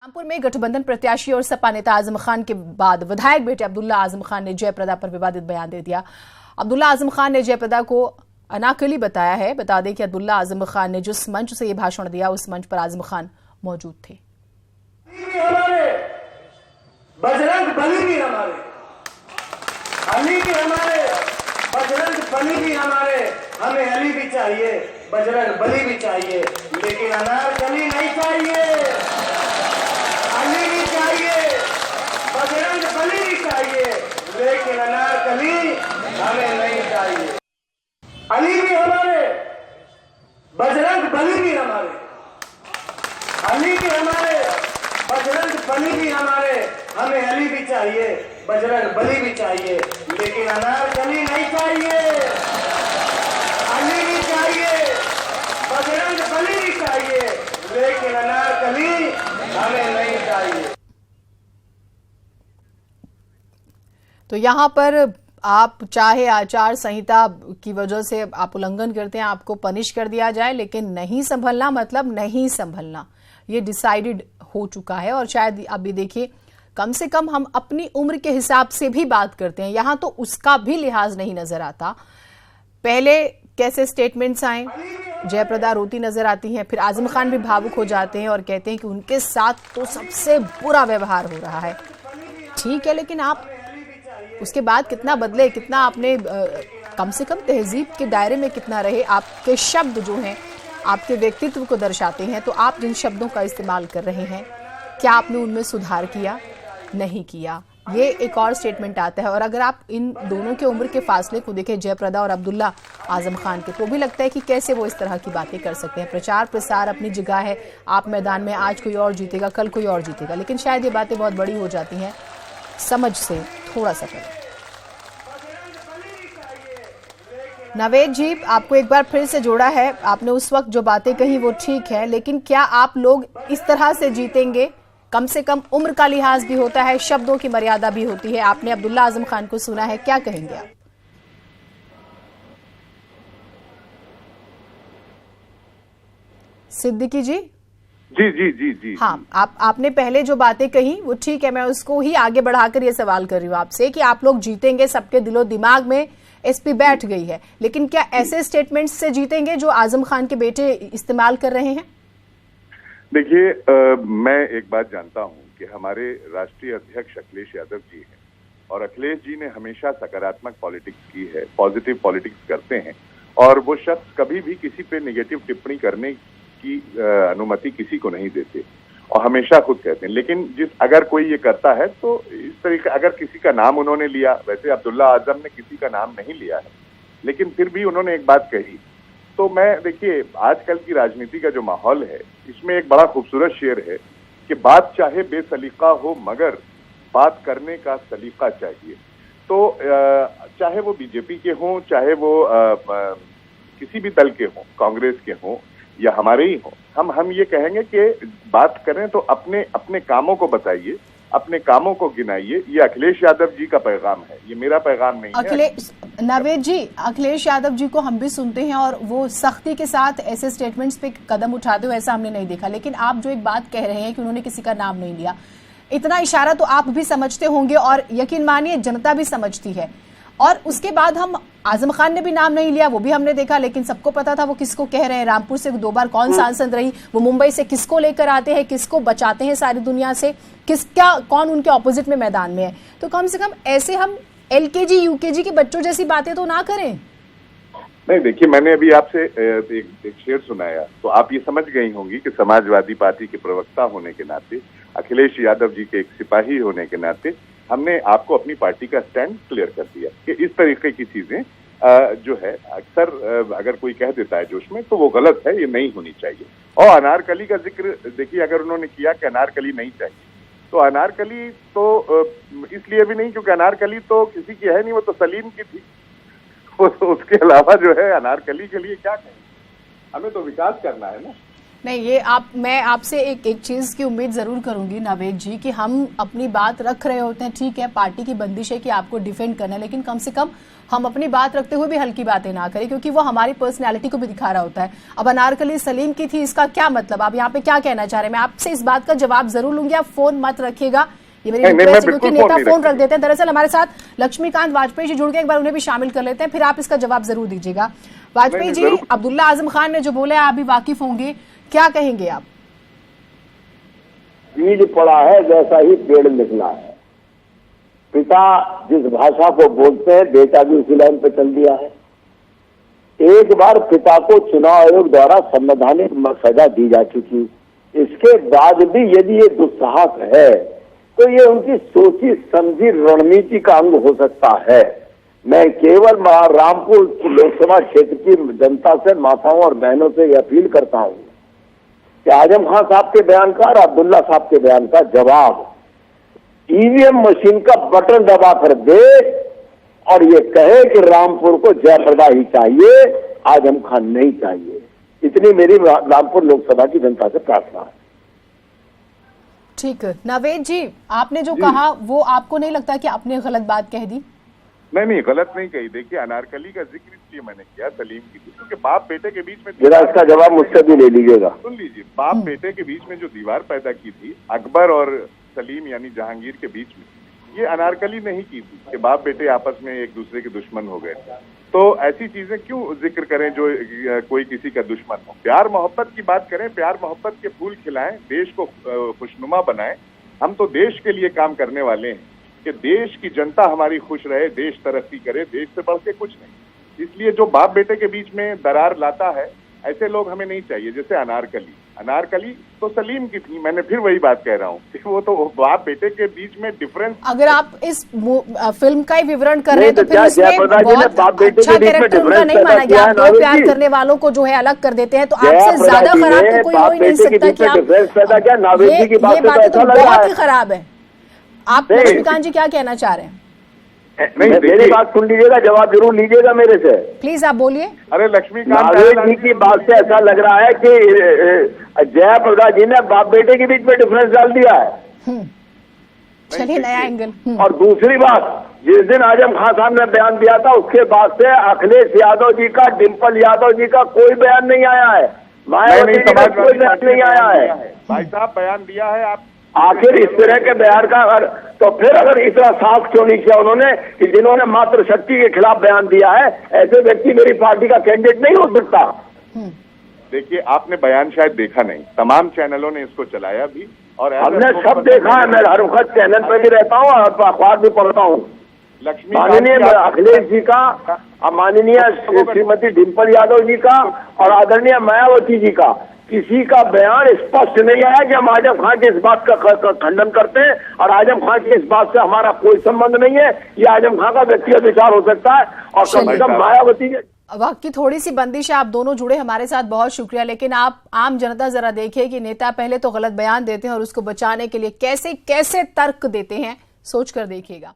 रामपुर में गठबंधन प्रत्याशी और सपा नेता आजम खान के बाद विधायक बेटे अब्दुल्ला आजम खान ने जयप्रदा पर विवादित बयान दे दिया। अब्दुल्ला आजम खान ने जयप्रदा को अनाकली बताया है। बता दें कि अब्दुल्ला आजम खान ने जिस मंच से ये भाषण दिया उस मंच पर आजम खान मौजूद थे। बजरंग बली भी हमारे, अली भी हमारे, बजरंग बली भी हमारे, हमें अली भी चाहिए, बजरंग बली भी चाहिए, लेकिन अनारकली नहीं चाहिए। अली भी चाहिए, बजरंग बली भी चाहिए, लेकिन अनारकली हमें नहीं चाहिए। अली भी हमारे, बजरंग बली भी हमारे, अली भी हमारे, बजरंग बली भी हमारे, हमें अली भी चाहिए, बजरंग बली भी चाहिए, लेकिन अनारकली नहीं चाहिए। अली भी चाहिए, बजरंग बली भी चाहिए, लेकिन अनारकली हमें नहीं चाहिए। तो यहाँ पर आप चाहे आचार संहिता की वजह से आप उल्लंघन करते हैं, आपको पनिश कर दिया जाए, लेकिन नहीं संभलना मतलब नहीं संभलना, ये डिसाइडेड हो चुका है। और शायद अभी देखिए, कम से कम हम अपनी उम्र के हिसाब से भी बात करते हैं, यहां तो उसका भी लिहाज नहीं नजर आता। पहले कैसे स्टेटमेंट्स आए, जयप्रदा रोती नजर आती हैं, फिर आजम खान भी भावुक हो जाते हैं और कहते हैं कि उनके साथ तो सबसे बुरा व्यवहार हो रहा है। ठीक है, लेकिन आप उसके बाद कितना बदले, कितना आपने कम से कम तहजीब के दायरे में कितना रहे। आपके शब्द जो हैं आपके व्यक्तित्व को दर्शाते हैं, तो आप जिन शब्दों का इस्तेमाल कर रहे हैं, क्या आपने उनमें सुधार किया? नहीं किया। ये एक और स्टेटमेंट आता है। और अगर आप इन दोनों के उम्र के फासले को देखें, जयप्रदा और अब्दुल्ला आजम खान के, तो भी लगता है कि कैसे वो इस तरह की बातें कर सकते हैं। प्रचार प्रसार अपनी जगह है, आप मैदान में आज कोई और जीतेगा, कल कोई और जीतेगा, लेकिन शायद ये बातें बहुत बड़ी हो जाती हैं समझ से थोड़ा सा पहले। नवेद जी, आपको एक बार फिर से जोड़ा है। आपने उस वक्त जो बातें कही वो ठीक है, लेकिन क्या आप लोग इस तरह से जीतेंगे? कम से कम उम्र का लिहाज भी होता है, शब्दों की मर्यादा भी होती है। आपने अब्दुल्ला आजम खान को सुना है, क्या कहेंगे आप? सिद्दीकी जी? जी जी जी जी हाँ, आपने पहले जो बातें कही वो ठीक है, मैं उसको ही आगे बढ़ाकर ये सवाल कर रही हूँ आपसे कि आप लोग जीतेंगे, सबके दिलो दिमाग में एसपी बैठ गई है, लेकिन क्या ऐसे स्टेटमेंट्स से जीतेंगे जो आजम खान के बेटे इस्तेमाल कर रहे हैं? देखिए, मैं एक बात जानता हूं कि हमारे राष्ट्रीय अध्यक्ष अखिलेश यादव जी हैं, और अखिलेश जी ने हमेशा सकारात्मक पॉलिटिक्स की है, पॉजिटिव पॉलिटिक्स करते हैं, और वो शख्स कभी भी किसी पे नेगेटिव टिप्पणी करने की अनुमति किसी को नहीं देते, और हमेशा खुद कहते हैं। लेकिन अगर कोई ये करता है तो इस तरीके, अगर किसी का नाम उन्होंने लिया, वैसे अब्दुल्ला आजम ने किसी का नाम नहीं लिया है, लेकिन फिर भी उन्होंने एक बात कही, तो मैं, देखिए, आजकल की राजनीति का जो माहौल है, इसमें एक बड़ा खूबसूरत शेर है कि बात चाहे बेसलीका हो मगर बात करने का सलीका चाहिए। तो चाहे वो बीजेपी के हों, चाहे वो किसी भी दल के हों, कांग्रेस के हों या हमारे ही हों, हम ये कहेंगे कि बात करें तो अपने अपने कामों को बताइए, अपने कामों को गिनाइए। ये अखिलेश यादव जी का पैगाम है, ये मेरा पैगाम नहीं है। नवेद जी, अखिलेश यादव जी को हम भी सुनते हैं और वो सख्ती के साथ ऐसे स्टेटमेंट्स पे कदम उठाते हुए ऐसा हमने नहीं देखा, लेकिन आप जो एक बात कह रहे हैं कि उन्होंने किसी का नाम नहीं लिया, इतना इशारा तो आप भी समझते होंगे और यकीन मानिए जनता भी समझती है। और उसके बाद हम आजम खान ने भी नाम नहीं लिया, वो भी हमने देखा, लेकिन सबको पता था वो किसको कह रहे हैं। रामपुर से 2 बार कौन सांसद रही, वो मुंबई से किसको लेकर आते हैं, किसको बचाते हैं सारी दुनिया से, कौन उनके ऑपोजिट में मैदान में है। तो कम से कम ऐसे हम LKG UKG के बच्चों जैसी बातें तो ना करें। नहीं, देखिए, मैंने अभी आपसे एक शेर सुनाया, तो आप ये समझ गई होंगी कि समाजवादी पार्टी के प्रवक्ता होने के नाते, अखिलेश यादव जी के एक सिपाही होने के नाते, हमने आपको अपनी पार्टी का स्टैंड क्लियर कर दिया कि इस तरीके की चीजें जो है अक्सर अगर कोई कह देता है जोश में, तो वो गलत है, ये नहीं होनी चाहिए। और अनारकली का जिक्र, देखिए, अगर उन्होंने किया कि अनारकली नहीं चाहिए, तो अनारकली तो इसलिए भी नहीं क्योंकि अनारकली तो किसी की है नहीं, वो तो सलीम की थी। तो उसके अलावा जो है अनारकली के लिए क्या कहें, हमें तो विकास करना है ना। नहीं, ये मैं आपसे एक चीज की उम्मीद जरूर करूंगी नावेद जी कि हम अपनी बात रख रहे होते हैं, ठीक है पार्टी की बंदिश है कि आपको डिफेंड करना है, लेकिन कम से कम हम अपनी बात रखते हुए भी हल्की बातें ना करें, क्योंकि वो हमारी पर्सनैलिटी को भी दिखा रहा होता है। अब अनारकली सलीम की थी, इसका क्या मतलब? आप यहाँ पे क्या कहना चाह रहे हैं? मैं आपसे इस बात का जवाब जरूर लूंगी, आप फोन मत रखिएगा, ये मेरी रिक्वेस्ट है, क्योंकि नेता फोन रख देते हैं। दरअसल हमारे साथ लक्ष्मीकांत वाजपेयी जी जुड़ गए, एक बार उन्हें भी शामिल कर लेते हैं, फिर आप इसका जवाब जरूर दीजिएगा। वाजपेयी जी, अब्दुल्ला आजम खान ने जो बोला है आप भी वाकिफ होंगे, क्या कहेंगे आप? बीज पड़ा है जैसा ही पेड़ निकला है। पिता जिस भाषा को बोलते हैं बेटा भी उसी लाइन पर चल दिया है। एक बार पिता को चुनाव आयोग द्वारा संवैधानिक सजा दी जा चुकी, इसके बाद भी यदि ये दुस्साहस है तो ये उनकी सोची समझी रणनीति का अंग हो सकता है। मैं केवल रामपुर लोकसभा क्षेत्र की जनता से, माताओं और बहनों से अपील करता हूं कि आजम खान साहब के बयान का और अब्दुल्ला साहब के बयान का जवाब ईवीएम मशीन का बटन दबा कर दे और ये कहे कि रामपुर को जयप्रदा ही चाहिए, आजम खान नहीं चाहिए। इतनी मेरी रामपुर लोकसभा की जनता से प्रार्थना है। ठीक है नावेद जी, आपने जो कहा वो आपको नहीं लगता कि आपने गलत बात कह दी? नहीं, गलत नहीं कही। देखिए, अनारकली का जिक्र इसलिए मैंने किया सलीम की, क्योंकि बाप बेटे के बीच में, जरा इसका जवाब मुझसे भी ले लीजिएगा। सुन लीजिए, बाप बेटे के बीच में जो दीवार पैदा की थी अकबर और सलीम यानी जहांगीर के बीच में, ये अनारकली नहीं की थी कि बाप बेटे आपस में एक दूसरे के दुश्मन हो गए। तो ऐसी चीजें क्यों जिक्र करें जो कोई किसी का दुश्मन हो। प्यार मोहब्बत की बात करें, प्यार मोहब्बत के फूल खिलाएं, देश को खुशनुमा बनाएं। हम तो देश के लिए काम करने वाले हैं कि देश की जनता हमारी खुश रहे, देश तरक्की करे, देश से बढ़ के कुछ नहीं। इसलिए जो बाप बेटे के बीच में दरार लाता है, ऐसे लोग हमें नहीं चाहिए। जैसे अनारकली तो सलीम की थी, मैंने फिर वही बात कह रहा हूँ कि वो तो बाप बेटे के बीच में डिफरेंस। अगर आप इस फिल्म का ही विवरण कर रहे हैं तो फिर उसमें बहुत अच्छा कैरेक्टर उनका नहीं माना गया। आप दो प्यार करने वालों को जो है अलग कर देते हैं, तो आपसे ज्यादा खराब तो कोई हो ही नहीं सकता कि आप ये बातें तो बहुत ही खराब है। आप लक्ष्मीकांत जी क्या कहना चाह रहे हैं? नहीं, मेरी बात सुन लीजिएगा, जवाब जरूर लीजिएगा मेरे से। प्लीज आप बोलिए। अरे लक्ष्मीकांत जी की बात से ऐसा लग रहा है कि जयप्रदा जी ने बाप बेटे के बीच में डिफरेंस डाल दिया है। चलिए, नया एंगल। और दूसरी बात, जिस दिन आजम खान साहब ने बयान दिया था उसके बाद से अखिलेश यादव जी का, डिम्पल यादव जी का कोई बयान नहीं आया है, मायावती जी का कोई बयान नहीं आया है। भाई साहब बयान दिया है आप, आखिर इस तरह के बयान का तो फिर अगर इतना साफ क्यों नहीं किया उन्होंने कि जिन्होंने मात्र शक्ति के खिलाफ बयान दिया है, ऐसे व्यक्ति मेरी पार्टी का कैंडिडेट नहीं हो सकता। देखिए, आपने बयान शायद देखा नहीं, तमाम चैनलों ने इसको चलाया भी और हमने सब देखा है। मैं हर वक्त चैनल पर भी रहता हूँ और अखबार भी पढ़ता हूँ। माननीय अखिलेश जी का, माननीय श्रीमती डिम्पल यादव जी का और आदरणीय मायावती जी का किसी का बयान स्पष्ट नहीं आया कि हम आजम खान के इस बात का खंडन करते हैं और आजम खान की इस बात से हमारा कोई संबंध नहीं है। ये आजम खान का व्यक्तिगत विचार हो सकता है और कम से कम मायावती के वक्त की थोड़ी सी बंदिश है। आप दोनों जुड़े हमारे साथ, बहुत शुक्रिया। लेकिन आप आम जनता जरा देखिए कि नेता पहले तो गलत बयान देते हैं और उसको बचाने के लिए कैसे कैसे तर्क देते हैं, सोच कर देखिएगा।